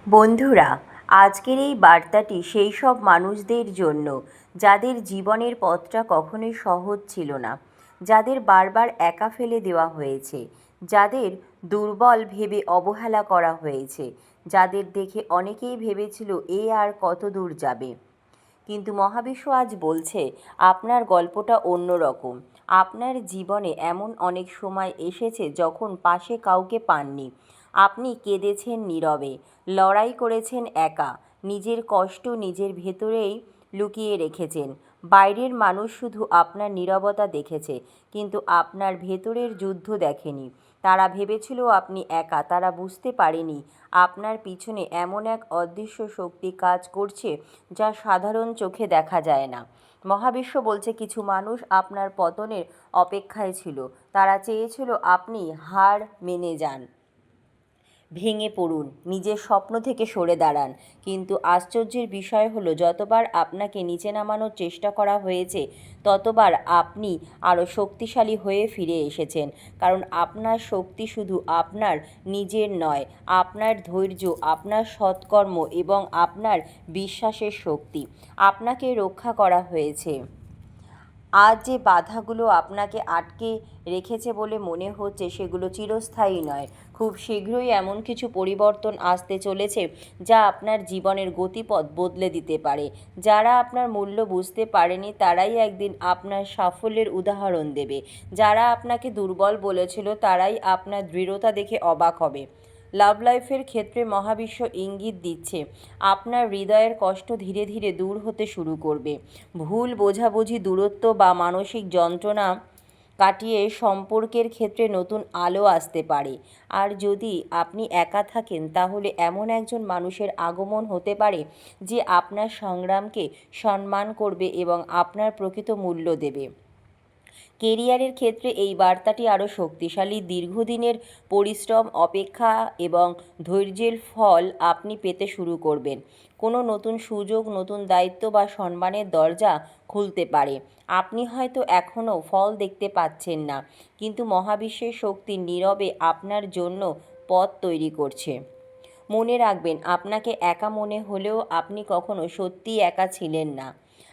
বন্ধুরা, আজকের এই বার্তাটি সেই সব মানুষদের জন্য যাদের জীবনের পথটা কখনোই সহজ ছিল না, যাদের বারবার একা ফেলে দেওয়া হয়েছে, যাদের দুর্বল ভেবে অবহেলা করা হয়েছে, যাদের দেখে অনেকেই ভেবেছিল এ আর কত দূর যাবে। কিন্তু মহাবিশ্ব আজ বলছে আপনার গল্পটা অন্যরকম। আপনার জীবনে এমন অনেক সময় এসেছে যখন পাশে কাউকে পাননি। আপনি কেঁদেছেন নীরবে, লড়াই করেছেন একা, নিজের কষ্ট নিজের ভেতরেই লুকিয়ে রেখেছেন। বাইরের মানুষ শুধু আপনার নীরবতা দেখেছে, কিন্তু আপনার ভেতরের যুদ্ধ দেখেনি। তারা ভেবেছিল আপনি একা, তারা বুঝতে পারেনি আপনার পিছনে এমন এক অদৃশ্য শক্তি কাজ করছে যা সাধারণ চোখে দেখা যায় না। মহাবিশ্ব বলছে কিছু মানুষ আপনার পতনের অপেক্ষায় ছিল। তারা চেয়েছিল আপনি হার মেনে যান, ভেঙে পড়ুন, নিজের স্বপ্ন থেকে সরে দাঁড়ান। কিন্তু আশ্চর্যের বিষয় হলো, যতবার আপনাকে নিচে নামানোর চেষ্টা করা হয়েছে ততবার আপনি আরও শক্তিশালী হয়ে ফিরে এসেছেন। কারণ আপনার শক্তি শুধু আপনার নিজের নয়, আপনার ধৈর্য, আপনার সৎকর্ম এবং আপনার বিশ্বাসের শক্তি। আপনাকে রক্ষা করা হয়েছে। আজ যে বাধাগুলো আপনাকে আটকে রেখেছে বলে মনে হচ্ছে, সেগুলো চিরস্থায়ী নয়। খুব শীঘ্রই এমন কিছু পরিবর্তন আসতে চলেছে যা আপনার জীবনের গতিপথ বদলে দিতে পারে। যারা আপনার মূল্য বুঝতে পারেনি তারাই একদিন আপনার সাফল্যের উদাহরণ দেবে। যারা আপনাকে দুর্বল বলেছিল তারাই আপনার দৃঢ়তা দেখে অবাক হবে। লাভ লাইফের ক্ষেত্রে মহাবিশ্ব ইঙ্গিত দিচ্ছে আপনার হৃদয়ের কষ্ট ধীরে ধীরে দূর হতে শুরু করবে। ভুল বোঝাবুঝি, দূরত্ব বা মানসিক যন্ত্রণা কাটিয়ে সম্পর্কের ক্ষেত্রে নতুন আলো আসতে পারে। আর যদি আপনি একা থাকেন, তাহলে এমন একজন মানুষের আগমন হতে পারে যে আপনার সংগ্রামকে সম্মান করবে এবং আপনার প্রকৃত মূল্য দেবে। কেরিয়ারের ক্ষেত্রে এই বার্তাটি আরও শক্তিশালী। দীর্ঘদিনের পরিশ্রম, অপেক্ষা এবং ধৈর্যের ফল আপনি পেতে শুরু করবেন। কোনো নতুন সুযোগ, নতুন দায়িত্ব বা সম্মানের দরজা খুলতে পারে। আপনি হয়তো এখনও ফল দেখতে পাচ্ছেন না, কিন্তু মহাবিশ্বের শক্তি নীরবে আপনার জন্য পথ তৈরি করছে। মনে রাখবেন, আপনাকে একা মনে হলেও আপনি কখনো সত্যিই একা ছিলেন না।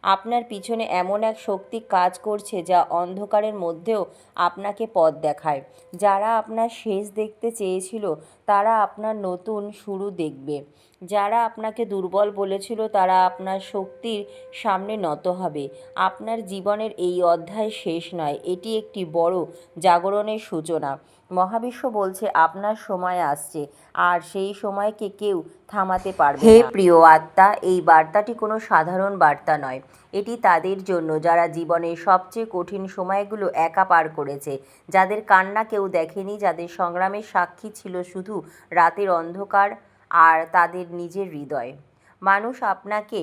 আপনার পিছনে এমন এক শক্তি কাজ করছে যা অন্ধকারের মধ্যেও আপনাকে পথ দেখায়। যারা আপনার শেষ দেখতে চেয়েছিল তারা আপনার নতুন শুরু দেখবে। যারা আপনাকে দুর্বল বলেছিল তারা আপনার শক্তির সামনে নত হবে। আপনার জীবনের এই অধ্যায় শেষ নয়, এটি একটি বড় জাগরণের সূচনা। মহাবিশ্ব বলছে আপনার সময় আসছে, আর সেই সময়কে কেউ থামাতে পারবে না। হে প্রিয় আত্মা, এই বার্তাটি কোনো সাধারণ বার্তা নয়। এটি তাদের জন্য যারা জীবনের সবচেয়ে কঠিন সময়গুলো একা পার করেছে, যাদের কান্না কেউ দেখেনি, যাদের সংগ্রামের সাক্ষী ছিল শুধু রাতের অন্ধকার আর তাদের নিজের হৃদয়। মানুষ আপনাকে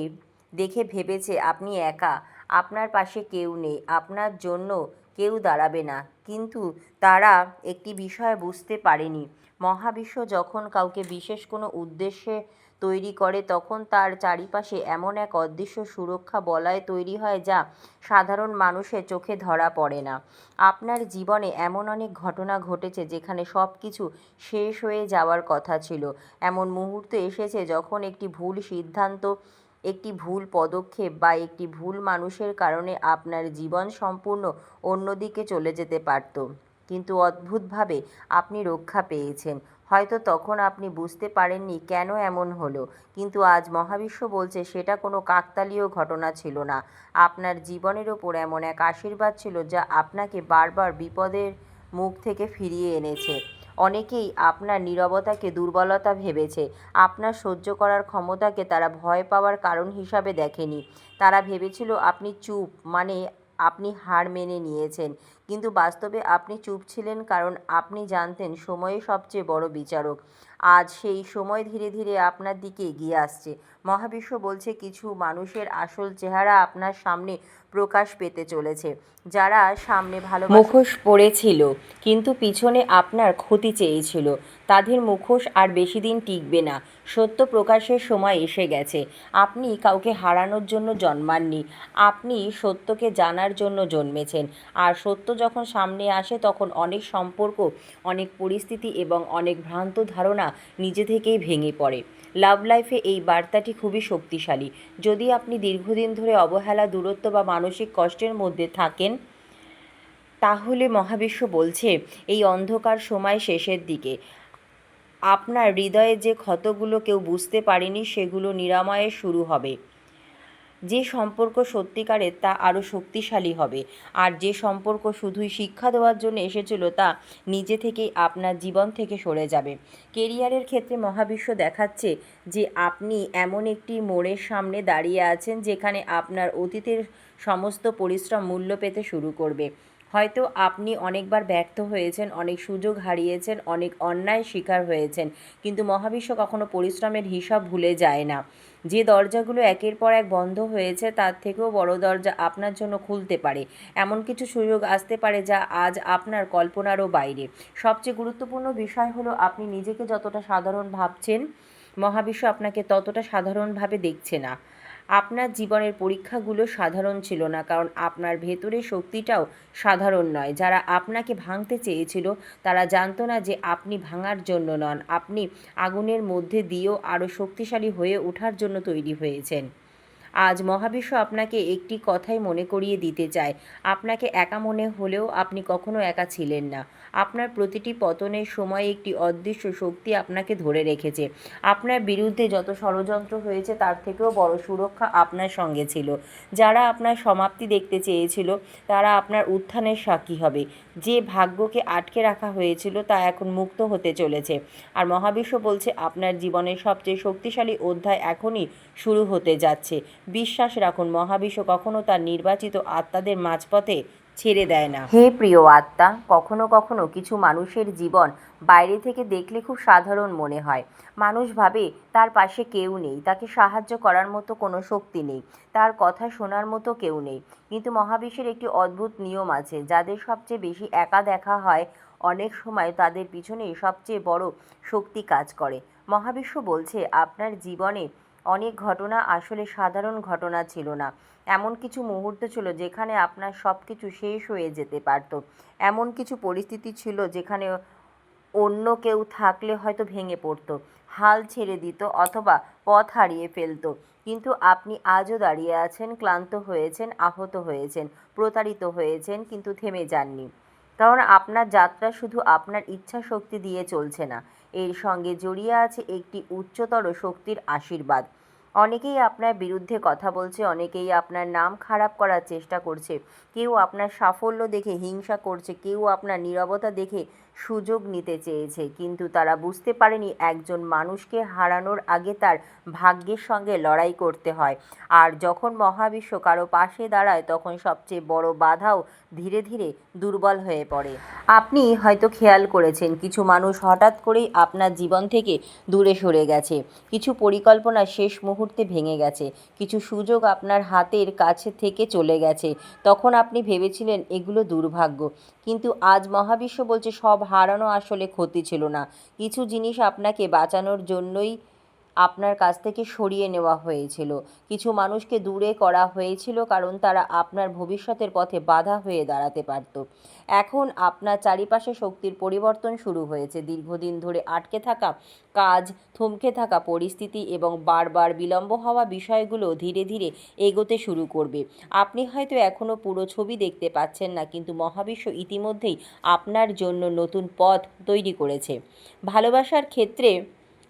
দেখে ভেবেছে আপনি একা, আপনার পাশে কেউ নেই, আপনার জন্য কেউ দাঁড়াবে না। কিন্তু তারা একটি বিষয় বুঝতে পারেনি, মহাবিশ্ব যখন কাউকে বিশেষ কোনো উদ্দেশ্যে তৈরি করে, তখন তার চারিপাশে এমন এক অদৃশ্য সুরক্ষা বলয় তৈরি হয় যা সাধারণ মানুষের চোখে ধরা পড়ে না। আপনার জীবনে এমন অনেক ঘটনা ঘটেছে যেখানে সব কিছু শেষ হয়ে যাওয়ার কথা ছিল। এমন মুহূর্ত এসেছে যখন একটি ভুল সিদ্ধান্ত, একটি ভুল পদক্ষেপ বা একটি ভুল মানুষের কারণে আপনার জীবন সম্পূর্ণ অন্যদিকে চলে যেতে পারত। কিন্তু অদ্ভুতভাবে আপনি রক্ষা পেয়েছেন। হয়তো তখন আপনি বুঝতে পারেননি কেন এমন হলো, কিন্তু আজ মহাবিশ্ব বলছে সেটা কোনো কাকতালীয় ঘটনা ছিল না। আপনার জীবনের ওপর এমন এক আশীর্বাদ ছিল যা আপনাকে বারবার বিপদের মুখ থেকে ফিরিয়ে এনেছে। অনেকেই আপনার নীরবতাকে দুর্বলতা ভেবেছে। আপনার সহ্য করার ক্ষমতাকে তারা ভয় পাওয়ার কারণ হিসাবে দেখেনি। তারা ভেবেছিল আপনি চুপ মানে আপনি হার মেনে নিয়েছেন, কিন্তু বাস্তবে আপনি চুপ ছিলেন কারণ আপনি জানতেন সময়ই সবচেয়ে বড় বিচারক। আজ সেই সময় ধীরে ধীরে আপনার দিকে এগিয়ে আসছে। মহাবিশ্ব বলছে কিছু মানুষের আসল চেহারা আপনার সামনে প্রকাশ পেতে চলেছে। যারা সামনে মুখোশ পরেছিল কিন্তু পিছনে আপনার ক্ষতি চেয়েছিল, তাদের মুখোশ আর বেশি দিন টিকবে না। সত্য প্রকাশের সময় এসে গেছে। আপনি কাউকে হারানোর জন্য জন্মাননি, আপনি সত্যকে জানার জন্য জন্মেছেন। আর সত্য যখন সামনে আসে তখন অনেক সম্পর্ক, অনেক পরিস্থিতি এবং অনেক ভ্রান্ত ধারণা নিজে থেকেই ভেঙে পড়ে। লাভ লাইফে এই বার্তাটি খুবই শক্তিশালী। যদি আপনি দীর্ঘদিন ধরে অবহেলা, দূরত্ব বা মানসিক কষ্টের মধ্যে থাকেন, তাহলে মহাবিশ্ব বলছে এই অন্ধকার সময় শেষের দিকে। আপনার হৃদয়ে যে ক্ষতগুলো কেউ বুঝতে পারেনি সেগুলো নিরাময়ের শুরু হবে। যে সম্পর্ক সত্যিকারের তা আরও শক্তিশালী হবে, আর যে সম্পর্ক শুধুই শিক্ষা দেওয়ার জন্য এসেছিল তা নিজে থেকেই আপনার জীবন থেকে সরে যাবে। কেরিয়ারের ক্ষেত্রে মহাবিশ্ব দেখাচ্ছে যে আপনি এমন একটি মোড়ের সামনে দাঁড়িয়ে আছেন যেখানে আপনার অতীতের সমস্ত পরিশ্রম মূল্য পেতে শুরু করবে। হয়তো আপনি অনেকবার ব্যর্থ হয়েছেন, অনেক সুযোগ হারিয়েছেন, অনেক অন্যায় শিকার হয়েছেন, কিন্তু মহাবিশ্ব কখনো পরিশ্রমের হিসাব ভুলে যায় না। যে দরজাগুলো একের পর এক বন্ধ হয়েছে তার থেকেও বড় দরজা আপনার জন্য খুলতে পারে। এমন কিছু সুযোগ আসতে পারে যা আজ আপনার কল্পনারও বাইরে। সবচেয়ে গুরুত্বপূর্ণ বিষয় হলো আপনি নিজেকে যতটা সাধারণ ভাবছেন, মহাবিশ্ব আপনাকে ততটা সাধারণভাবে দেখছে না। আপনার জীবনের পরীক্ষাগুলো সাধারণ ছিল না, কারণ আপনার ভেতরের শক্তিটাও সাধারণ নয়। যারা আপনাকে ভাঙতে চেয়েছিল তারা জানতো না যে আপনি ভাঙার জন্য নন, আপনি আগুনের মধ্যে দিয়েও আরও শক্তিশালী হয়ে ওঠার জন্য তৈরি হয়েছেন। আজ মহাবিশ্ব আপনাকে একটি কথাই মনে করিয়ে দিতে চায়, আপনাকে একা মনে হলেও আপনি কখনো একা ছিলেন না। আপনার প্রতিটি পতনের সময় একটি অদৃশ্য শক্তি আপনাকে ধরে রেখেছে। আপনার বিরুদ্ধে যত ষড়যন্ত্র হয়েছে তার থেকেও বড় সুরক্ষা আপনার সঙ্গে ছিল। যারা আপনার সমাপ্তি দেখতে চেয়েছিল তারা আপনার উত্থানের সাক্ষী হবে। যে ভাগ্যকে আটকে রাখা হয়েছিল তা এখন মুক্ত হতে চলেছে। আর মহাবিশ্ব বলছে আপনার জীবনের সবচেয়ে শক্তিশালী অধ্যায় এখনই শুরু হতে যাচ্ছে। বিশ্বাস রাখুন, মহাবিশ্ব কখনো তার নির্বাচিত আত্মাদের মাঝপথে ছেড়ে দেয় না। হে প্রিয় আত্মা, কখনো কখনো কিছু মানুষের জীবন বাইরে থেকে দেখলে খুব সাধারণ মনে হয়। মানুষ ভাবে তার পাশে কেউ নেই, তাকে সাহায্য করার মতো কোনো শক্তি নেই, তার কথা শোনার মতো কেউ নেই। কিন্তু মহাবিশ্বের একটি অদ্ভুত নিয়ম আছে, যাদের সবচেয়ে বেশি একা দেখা হয় অনেক সময় তাদের পিছনেই সবচেয়ে বড় শক্তি কাজ করে। মহাবিশ্ব বলছে আপনার জীবনে অনেক ঘটনা আসলে সাধারণ ঘটনা ছিল না। এমন কিছু মুহূর্ত ছিল যেখানে আপনার সব কিছু শেষ হয়ে যেতে পারত। এমন কিছু পরিস্থিতি ছিল যেখানে অন্য কেউ থাকলে হয়তো ভেঙে পড়ত, হাল ছেড়ে দিত অথবা পথ হারিয়ে ফেলত। কিন্তু আপনি আজও দাঁড়িয়ে আছেন, ক্লান্ত হয়েছেন, আহত হয়েছেন, প্রতারিত হয়েছেন, কিন্তু থেমে যাননি। কারণ আপনার যাত্রা শুধু আপনার ইচ্ছা শক্তি দিয়ে চলছে না, এর সঙ্গে জড়িয়ে আছে একটি উচ্চতর শক্তির আশীর্বাদ। অনেকেই আপনার বিরুদ্ধে কথা বলছে, অনেকেই আপনার নাম খারাপ করার চেষ্টা করছে, কেউ আপনার সাফল্য দেখে হিংসা করছে, কেউ আপনার নীরবতা দেখে সুযোগ নিতে চেয়েছে, কিন্তু তারা বুঝতে পারেনি একজন মানুষকে হারানোর আগে তার ভাগ্যের সঙ্গে লড়াই করতে হয়। আর যখন মহাবিশ্ব কারো পাশে দাঁড়ায় তখন সবচেয়ে বড় বাধাও ধীরে ধীরে দুর্বল হয়ে পড়ে। আপনি হয়তো খেয়াল করেছেন কিছু মানুষ হঠাৎ করেই আপনার জীবন থেকে দূরে সরে গেছে, কিছু পরিকল্পনা শেষ মুহূর্তে ভেঙে গেছে, কিছু সুযোগ আপনার হাতের কাছে থেকে চলে গেছে। তখন আপনি ভেবেছিলেন এগুলো দুর্ভাগ্য, কিন্তু আজ মহাবিশ্ব বলছে সব হারানো আসলে ক্ষতি ছিল না। কিছু জিনিস আপনাকে বাঁচানোর জন্যই আপনার কাছ থেকে সরিয়ে নেওয়া হয়েছিল, কিছু মানুষকে দূরে করা হয়েছিল কারণ তারা আপনার ভবিষ্যতের পথে বাধা হয়ে দাঁড়াতে পারত। এখন আপনার চারিপাশে শক্তির পরিবর্তন শুরু হয়েছে। দীর্ঘদিন ধরে আটকে থাকা কাজ, থমকে থাকা পরিস্থিতি এবং বারবার বিলম্ব হওয়া বিষয়গুলো ধীরে ধীরে এগোতে শুরু করবে। আপনি হয়তো এখনও পুরো ছবি দেখতে পাচ্ছেন না, কিন্তু মহাবিশ্ব ইতিমধ্যেই আপনার জন্য নতুন পথ তৈরি করেছে। ভালোবাসার ক্ষেত্রে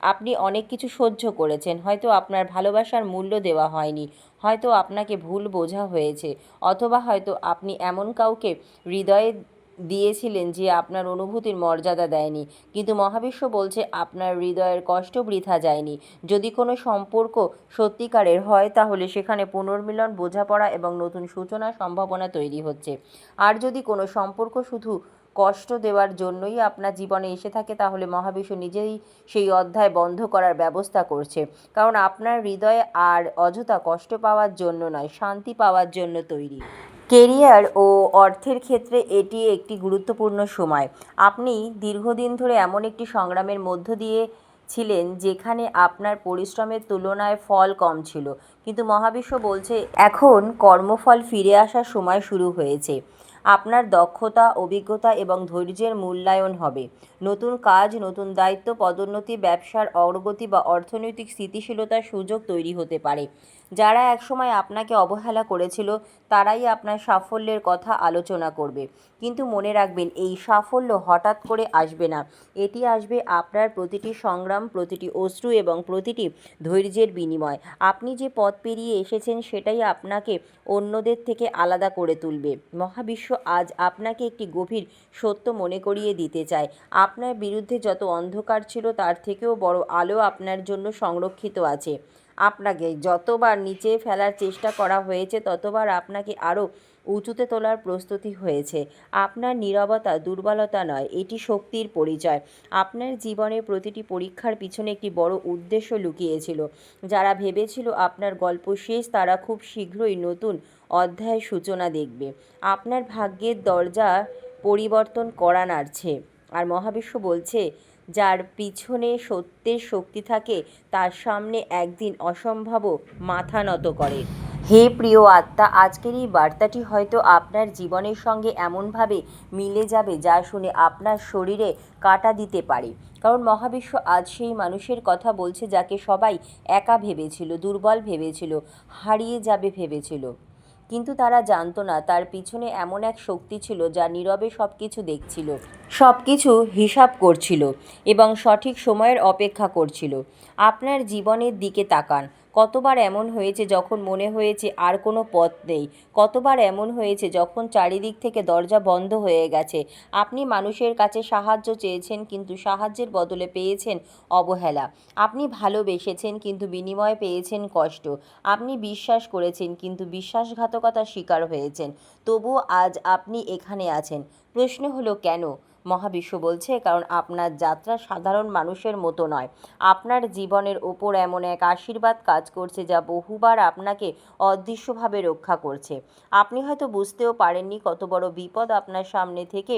আপনি অনেক কিছু সহ্য করেছেন, হয়তো আপনার ভালোবাসার মূল্য দেওয়া হয়নি, হয়তো আপনাকে ভুল বোঝা হয়েছে, অথবা হয়তো আপনি এমন কাউকে হৃদয়ে দিয়েছিলেন যে আপনার অনুভূতির মর্যাদা দেয়নি। কিন্তু মহাবিশ্ব বলছে আপনার হৃদয়ের কষ্ট বৃথা যায়নি। যদি কোনো সম্পর্ক সত্যিকারের হয় তাহলে সেখানে পুনর্মিলন, বোঝাপড়া এবং নতুন সূচনার সম্ভাবনা তৈরি হচ্ছে। আর যদি কোনো সম্পর্ক শুধু কষ্ট দেওয়ার জন্যই আপনার জীবনে এসে থাকে, তাহলে মহাবিশ্ব নিজেই সেই অধ্যায় বন্ধ করার ব্যবস্থা করছে। কারণ আপনার হৃদয়ে আর অযথা কষ্ট পাওয়ার জন্য নয়, শান্তি পাওয়ার জন্য তৈরি। কেরিয়ার ও অর্থের ক্ষেত্রে এটি একটি গুরুত্বপূর্ণ সময়। আপনি দীর্ঘদিন ধরে এমন একটি সংগ্রামের মধ্য দিয়ে ছিলেন যেখানে আপনার পরিশ্রমের তুলনায় ফল কম ছিল, কিন্তু মহাবিশ্ব বলছে এখন কর্মফল ফিরে আসার সময় শুরু হয়েছে। আপনার দক্ষতা, অভিজ্ঞতা এবং ধৈর্যের মূল্যায়ন হবে। নতুন কাজ, নতুন দায়িত্ব, পদোন্নতি, ব্যবসার অগ্রগতি বা অর্থনৈতিক স্থিতিশীলতার সুযোগ তৈরি হতে পারে। যারা একসময় আপনাকে অবহেলা করেছিল তারাই আপনার সাফল্যের কথা আলোচনা করবে। কিন্তু মনে রাখবেন, এই সাফল্য হঠাৎ করে আসবে না। এটি আসবে আপনার প্রতিটি সংগ্রাম, প্রতিটি অশ্রু এবং প্রতিটি ধৈর্যের বিনিময়। আপনি যে পথ পেরিয়ে এসেছেন সেটাই আপনাকে অন্যদের থেকে আলাদা করে তুলবে। মহাবিশ্ব আজ আপনাকে একটি গভীর সত্য মনে করিয়ে দিতে চায়। আপনার বিরুদ্ধে যত অন্ধকার ছিল তার থেকেও বড় আলো আপনার জন্য সংরক্ষিত আছে। আপনাকে যতবার নিচে ফেলার চেষ্টা করা হয়েছে ততবার আপনাকে আরও উঁচুতে তোলার প্রস্তুতি হয়েছে। আপনার নীরবতা দুর্বলতা নয়, এটি শক্তির পরিচয়। আপনার জীবনের প্রতিটি পরীক্ষার পিছনে একটি বড় উদ্দেশ্য লুকিয়েছিল। যারা ভেবেছিল আপনার গল্প শেষ, তারা খুব শীঘ্রই নতুন অধ্যায়ের সূচনা দেখবে। আপনার ভাগ্যের দরজা পরিবর্তন করা নাড়ছে, আর মহাবিশ্ব বলছে যার পিছনে সত্যের শক্তি থাকে তার সামনে একদিন অসম্ভবও মাথা নত করে। হে প্রিয় আত্মা, আজকের এই বার্তাটি হয়তো আপনার জীবনের সঙ্গে এমনভাবে মিলে যাবে যা শুনে আপনার শরীরে কাঁটা দিতে পারে। কারণ মহাবিশ্ব আজ সেই মানুষের কথা বলছে যাকে সবাই একা ভেবেছিল, দুর্বল ভেবেছিল, হারিয়ে যাবে ভেবেছিল। কিন্তু তারা জানতো না তার পিছনে এমন এক শক্তি ছিল যা নীরবে সব কিছু দেখছিল, সব কিছু হিসাব করছিল এবং সঠিক সময়ের অপেক্ষা করছিল। আপনার জীবনের দিকে তাকান। কতবার এমন হয়েছে যখন মনে হয়েছে আর কোনো পথ নেই? কতবার এমন হয়েছে যখন চারিদিক থেকে দরজা বন্ধ হয়ে গেছে? আপনি মানুষের কাছে সাহায্য চেয়েছেন কিন্তু সাহায্যের বদলে পেয়েছেন অবহেলা। আপনি ভালোবেসেছেন কিন্তু বিনিময়ে পেয়েছেন কষ্ট। আপনি বিশ্বাস করেছেন কিন্তু বিশ্বাসঘাতকতার শিকার হয়েছেন। তবুও আজ আপনি এখানে আছেন। প্রশ্ন হলো কেন? মহাবিশ্ব বলছে কারণ আপনার যাত্রা সাধারণ মানুষের মতো নয়। আপনার জীবনের ওপর এমন এক আশীর্বাদ কাজ করছে যা বহুবার আপনাকে অদৃশ্যভাবে রক্ষা করছে। আপনি হয়তো বুঝতেও পারেননি কত বড় বিপদ আপনার সামনে থেকে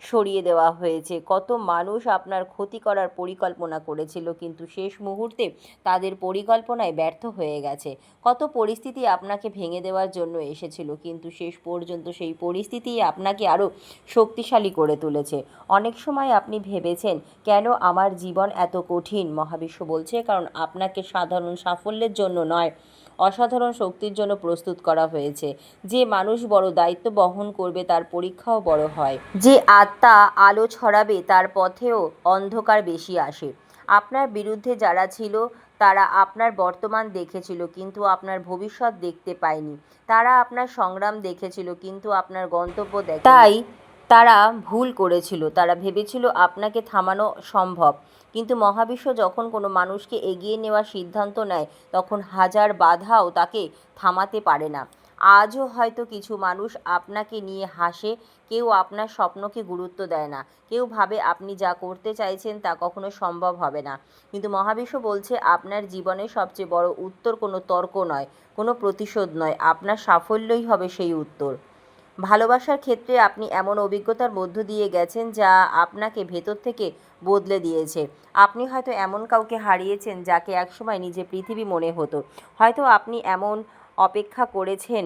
সরিয়ে দেওয়া হয়েছে। কত মানুষ আপনার ক্ষতি করার পরিকল্পনা করেছিল কিন্তু শেষ মুহূর্তে তাদের পরিকল্পনায় ব্যর্থ হয়ে গেছে। কত পরিস্থিতি আপনাকে ভেঙে দেওয়ার জন্য এসেছিল কিন্তু শেষ পর্যন্ত সেই পরিস্থিতিই আপনাকে আরও শক্তিশালী করে তুলেছে। অনেক সময় আপনি ভেবেছেন কেন আমার জীবন এত কঠিন? মহাবিশ্ব বলছে কারণ আপনাকে সাধারণ সাফল্যের জন্য নয়, অসাধারণ শক্তির জন্য প্রস্তুত করা হয়েছে। যে মানুষ বড় দায়িত্ব বহন করবে তার পরীক্ষাও বড় হয়। যে আত্মা আলো ছড়াবে তার পথেও অন্ধকার বেশি আসে। আপনার বিরুদ্ধে যারা ছিল তারা আপনার বর্তমান দেখেছিল কিন্তু আপনার ভবিষ্যৎ দেখতে পায়নি। তারা আপনার সংগ্রাম দেখেছিল কিন্তু আপনার গন্তব্য দেখেনি। তাই তারা ভুল করেছিল। তারা ভেবেছিল আপনাকে থামানো সম্ভব। কিন্তু মহাবিশ্ব যখন কোনো মানুষকে এগিয়ে নেওয়ার সিদ্ধান্ত নেয় তখন হাজার বাধাও তাকে থামাতে পারে না। আজও হয়তো কিছু মানুষ আপনাকে নিয়ে হাসে, কেউ আপনার স্বপ্নকে গুরুত্ব দেয় না, কেউ ভাবে আপনি যা করতে চাইছেন তা কখনো সম্ভব হবে না। কিন্তু মহাবিশ্ব বলছে আপনার জীবনের সবচেয়ে বড় উত্তর কোনো তর্ক নয়, কোনো প্রতিশোধ নয়, আপনার সাফল্যই হবে সেই উত্তর। ভালোবাসার ক্ষেত্রে আপনি এমন অভিজ্ঞতার মধ্য দিয়ে গেছেন যা আপনাকে ভেতর থেকে বদলে দিয়েছে। আপনি হয়তো এমন কাউকে হারিয়েছেন যাকে একসময় নিজের পৃথিবী মনে হতো। হয়তো আপনি এমন অপেক্ষা করেছেন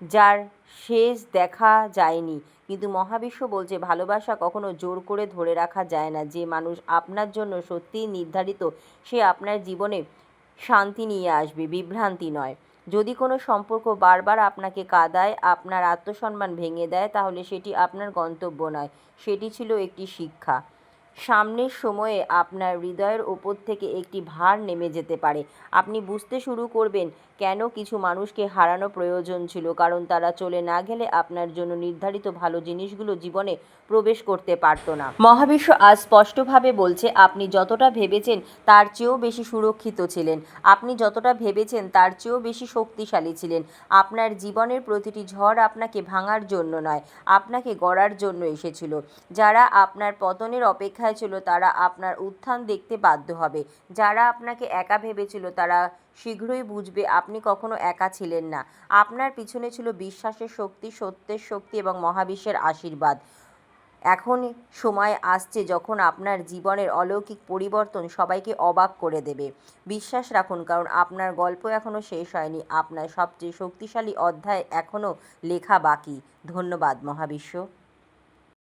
যার শেষ দেখা যায়নি। কিন্তু মহাবিশ্ব বলছে ভালোবাসা কখনো জোর করে ধরে রাখা যায় না। যে মানুষ আপনার জন্য সত্যিই নির্ধারিত সে আপনার জীবনে শান্তি নিয়ে আসবে, বিভ্রান্তি নয়। যদি কোনো সম্পর্ক বারবার আপনাকে কাঁদায়, আপনার আত্মসম্মান ভেঙে দেয়, তাহলে সেটি আপনার গন্তব্য নয়, সেটি ছিল একটি শিক্ষা। সামনের সময়ে আপনার হৃদয়ের ওপর থেকে একটি ভার নেমে যেতে পারে। আপনি বুঝতে শুরু করবেন কেন কিছু মানুষকে হারানো প্রয়োজন ছিল, কারণ তারা চলে না গেলে আপনার জন্য নির্ধারিত ভালো জিনিসগুলো জীবনে প্রবেশ করতে পারতো না। মহাবিশ্ব আজ স্পষ্টভাবে বলছে, আপনি যতটা ভেবেছেন তার চেয়েও বেশি সুরক্ষিত ছিলেন, আপনি যতটা ভেবেছেন তার চেয়েও বেশি শক্তিশালী ছিলেন। আপনার জীবনের প্রতিটি ঝড় আপনাকে ভাঙার জন্য নয়, আপনাকে গড়ার জন্য এসেছিল। যারা আপনার পতনের অপেক্ষায় ছিল তারা আপনার উত্থান দেখতে বাধ্য হবে। যারা আপনাকে একা ভেবেছিল তারা শীঘ্রই বুঝবে আপনি কখনো একা ছিলেন না। আপনার পিছনে ছিল বিশ্বাসের শক্তি, সত্যের শক্তি এবং মহাবিশ্বের আশীর্বাদ। এখন সময় আসছে যখন আপনার জীবনের অলৌকিক পরিবর্তন সবাইকে অবাক করে দেবে। বিশ্বাস রাখুন, কারণ আপনার গল্প এখনও শেষ হয়নি। আপনার সবচেয়ে শক্তিশালী অধ্যায় এখনও লেখা বাকি। ধন্যবাদ মহাবিশ্ব।